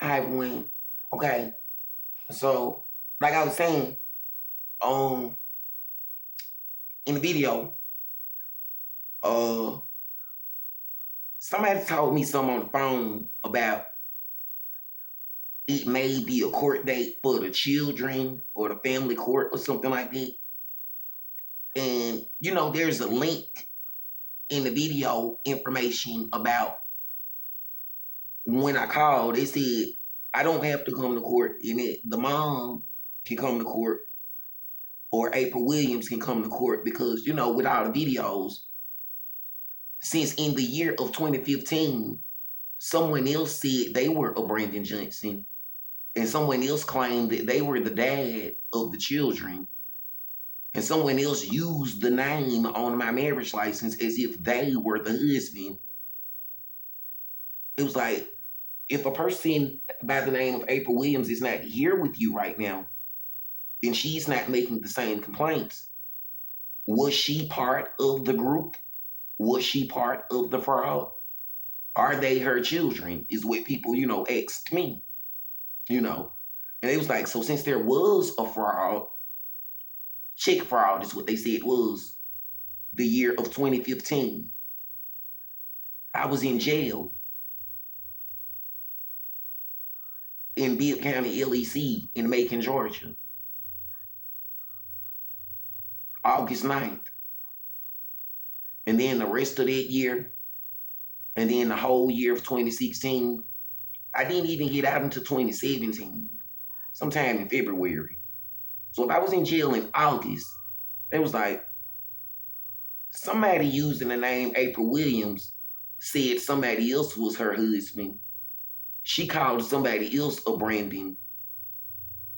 Hi everyone. Okay, so like I was saying, um, in the video, uh, somebody told me something on the phone about it may be a court date for the children or the family court or something like that. And there's a link in the video information about when I called. They said I don't have to come to court, and the mom can come to court or April Williams can come to court because with all the videos. Since in the year of 2015, someone else said they were a Brandon Johnson, and someone else claimed that they were the dad of the children, and someone else used the name on my marriage license as if they were the husband. It was like, if a person by the name of April Williams is not here with you right now, and she's not making the same complaints, was she part of the group? Was she part of the fraud? Are they her children? Is what people, asked me, And it was like, so since there was a fraud, check fraud is what they said was the year of 2015. I was in jail in Bibb County LEC in Macon, Georgia, August 9th. And then the rest of that year, and then the whole year of 2016, I didn't even get out until 2017, sometime in February. So if I was in jail in August, it was like somebody using the name April Williams said somebody else was her husband. She called somebody else a Brandon,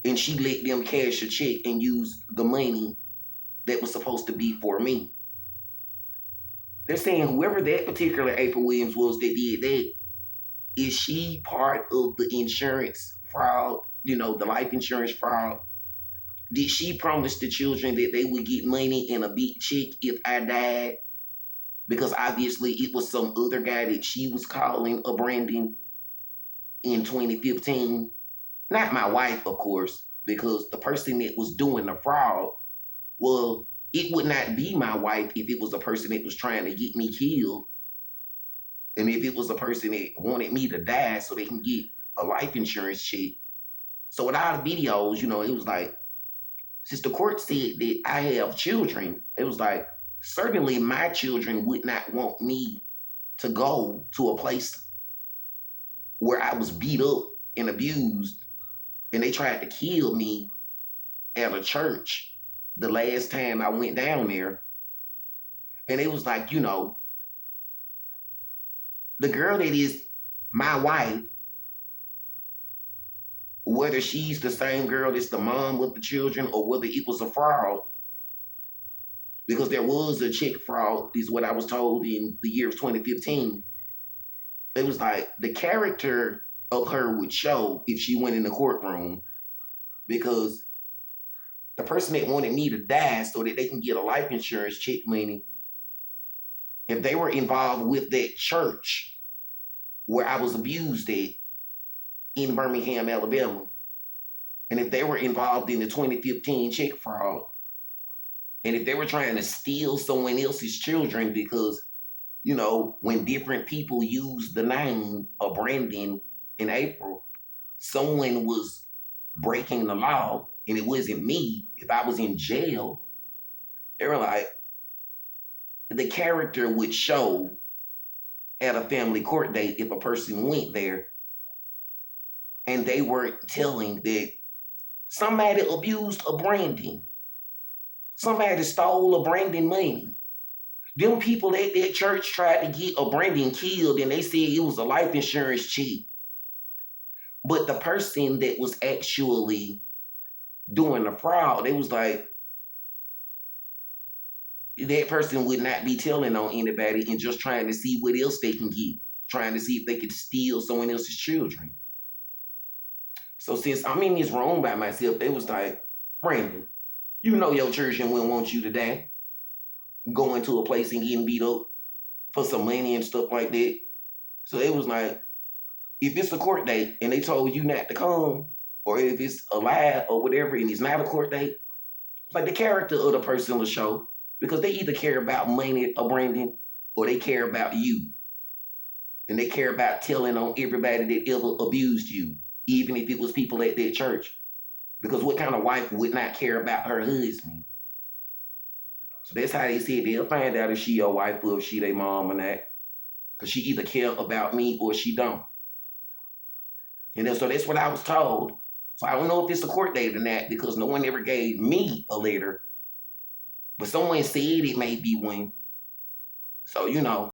and she let them cash a check and use the money that was supposed to be for me. They're saying whoever that particular April Williams was that did that, is she part of the insurance fraud, the life insurance fraud? Did she promise the children that they would get money in a big check if I died? Because obviously it was some other guy that she was calling a Brandon in 2015. Not my wife, of course, because the person that was doing the fraud, well, it would not be my wife if it was a person that was trying to get me killed. And if it was a person that wanted me to die so they can get a life insurance check. So with all the videos, it was like, since the court said that I have children, it was like, certainly my children would not want me to go to a place where I was beat up and abused and they tried to kill me at a church the last time I went down there. And it was like, the girl that is my wife, whether she's the same girl that's the mom of the children or whether it was a fraud, because there was a check fraud, is what I was told in the year of 2015. It was like the character of her would show if she went in the courtroom, because the person that wanted me to die so that they can get a life insurance check money, if they were involved with that church where I was abused at in Birmingham, Alabama, and if they were involved in the 2015 check fraud, and if they were trying to steal someone else's children, because, when different people use the name of Brandon in April, someone was breaking the law, and it wasn't me. If I was in jail, they were like, the character would show at a family court date if a person went there and they weren't telling that somebody abused a Brandon, somebody stole a Brandon money. Them people at that church tried to get a Brandon killed and they said it was a life insurance check. But the person that was actually doing the fraud, it was like, that person would not be telling on anybody and just trying to see what else they can get, trying to see if they could steal someone else's children. So since I'm in this room by myself, they was like, Brandon, your children wouldn't want you to die going to a place and getting beat up for some money and stuff like that. So it was like, if it's a court date and they told you not to come, or if it's a lie or whatever and it's not a court date, like the character of the person will show, because they either care about money or branding, or they care about you. And they care about telling on everybody that ever abused you, even if it was people at their church. Because what kind of wife would not care about her husband? So that's how they said they'll find out if she your wife or if she their mom or not. Because she either care about me or she don't. And then, so that's what I was told. So I don't know if it's a court date or not, because no one ever gave me a letter. But someone said it may be one. So,